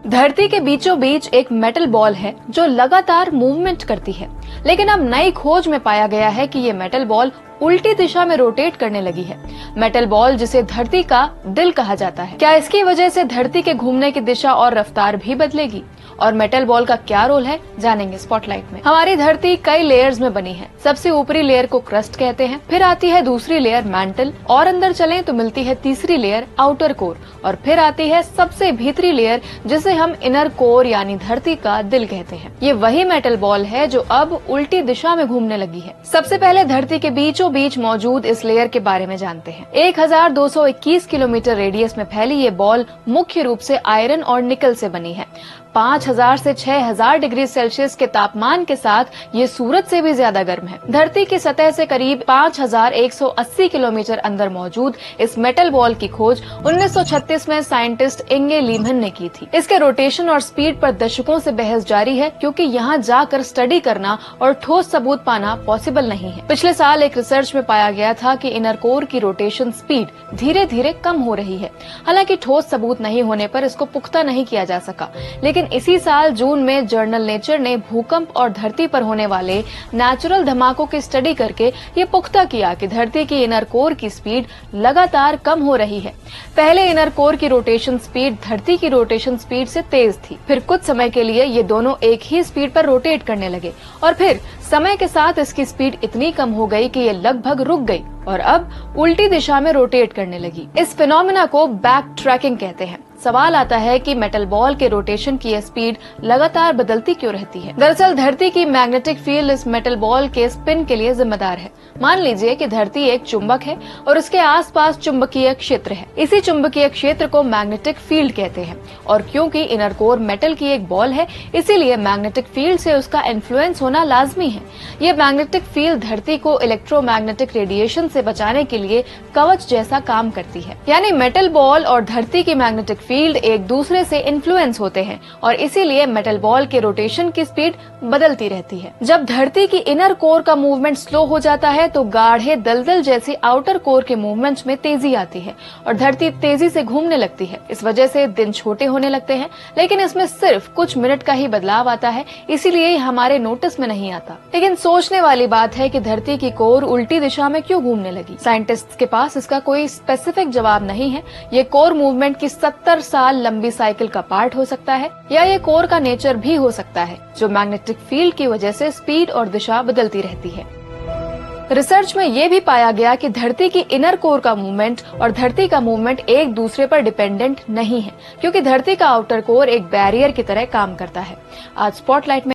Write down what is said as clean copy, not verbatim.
धरती के बीचों बीच एक मेटल बॉल है जो लगातार मूवमेंट करती है, लेकिन अब नई खोज में पाया गया है कि ये मेटल बॉल उल्टी दिशा में रोटेट करने लगी है। मेटल बॉल, जिसे धरती का दिल कहा जाता है, क्या इसकी वजह से धरती के घूमने की दिशा और रफ्तार भी बदलेगी? और मेटल बॉल का क्या रोल है, जानेंगे स्पॉटलाइट में। हमारी धरती कई लेयर्स में बनी है। सबसे ऊपरी लेयर को क्रस्ट कहते हैं, फिर आती है दूसरी लेयर मैंटल, और अंदर चलें तो मिलती है तीसरी लेयर आउटर कोर, और फिर आती है सबसे भीतरी लेयर जिसे हम इनर कोर यानी धरती का दिल कहते हैं। ये वही मेटल बॉल है जो अब उल्टी दिशा में घूमने लगी है। सबसे पहले धरती के बीचों बीच मौजूद इस लेयर के बारे में जानते हैं। 1221 किलोमीटर रेडियस में फैली ये बॉल मुख्य रूप से आयरन और निकल से बनी है। 5000 से 6000 डिग्री सेल्सियस के तापमान के साथ ये सूरज से भी ज्यादा गर्म है। धरती की सतह से करीब 5180 किलोमीटर अंदर मौजूद इस मेटल बॉल की खोज 1936 में साइंटिस्ट इंगे लीमन ने की थी। इसके रोटेशन और स्पीड पर दशकों से बहस जारी है, क्योंकि यहाँ जाकर स्टडी करना और ठोस सबूत पाना पॉसिबल नहीं है। पिछले साल एक रिसर्च में पाया गया था कि इनर कोर की रोटेशन स्पीड धीरे धीरे कम हो रही है। हालांकि ठोस सबूत नहीं होने पर इसको पुख्ता नहीं किया जा सका, लेकिन इसी साल जून में जर्नल नेचर ने भूकंप और धरती पर होने वाले नेचुरल धमाकों की स्टडी करके ये पुख्ता किया कि धरती की इनर कोर की स्पीड लगातार कम हो रही है। पहले इनर कोर की रोटेशन स्पीड धरती की रोटेशन स्पीड से तेज थी, फिर कुछ समय के लिए ये दोनों एक ही स्पीड पर रोटेट करने लगे, और फिर समय के साथ इसकी स्पीड इतनी कम हो गई कि ये लगभग रुक गई और अब उल्टी दिशा में रोटेट करने लगी। इस फिनोमेना को बैक ट्रैकिंग कहते हैं। सवाल आता है कि मेटल बॉल के रोटेशन की स्पीड लगातार बदलती क्यों रहती है? दरअसल धरती की मैग्नेटिक फील्ड इस मेटल बॉल के स्पिन के लिए जिम्मेदार है। मान लीजिए कि धरती एक चुंबक है और उसके आसपास चुंबकीय क्षेत्र है। इसी चुंबकीय क्षेत्र को मैग्नेटिक फील्ड कहते हैं, और क्योंकि इनर कोर मेटल की एक बॉल है, इसीलिए मैग्नेटिक फील्ड से उसका इन्फ्लुएंस होना लाजमी है। ये मैग्नेटिक फील्ड धरती को इलेक्ट्रोमैग्नेटिक रेडिएशन से बचाने के लिए कवच जैसा काम करती है। यानी मेटल बॉल और धरती की मैग्नेटिक फील्ड एक दूसरे से इन्फ्लुएंस होते हैं, और इसीलिए मेटल बॉल के रोटेशन की स्पीड बदलती रहती है। जब धरती की इनर कोर का मूवमेंट स्लो हो जाता है तो गाढ़े दलदल जैसी आउटर कोर के मूवमेंट में तेजी आती है और धरती तेजी से घूमने लगती है। इस वजह से दिन छोटे होने लगते हैं, लेकिन इसमें सिर्फ कुछ मिनट का ही बदलाव आता है, इसीलिए हमारे नोटिस में नहीं आता। लेकिन सोचने वाली बात है कि धरती की कोर उल्टी दिशा में क्यों घूमने लगी? साइंटिस्ट्स के पास इसका कोई स्पेसिफिक जवाब नहीं है। ये कोर मूवमेंट की 70 साल लंबी साइकिल का पार्ट हो सकता है, या ये कोर का नेचर भी हो सकता है, जो मैग्नेटिक फील्ड की वजह से स्पीड और दिशा बदलती रहती है। रिसर्च में ये भी पाया गया कि धरती की इनर कोर का मूवमेंट और धरती का मूवमेंट एक दूसरे पर डिपेंडेंट नहीं है, क्योंकि धरती का आउटर कोर एक बैरियर की तरह काम करता है। आज स्पॉटलाइट में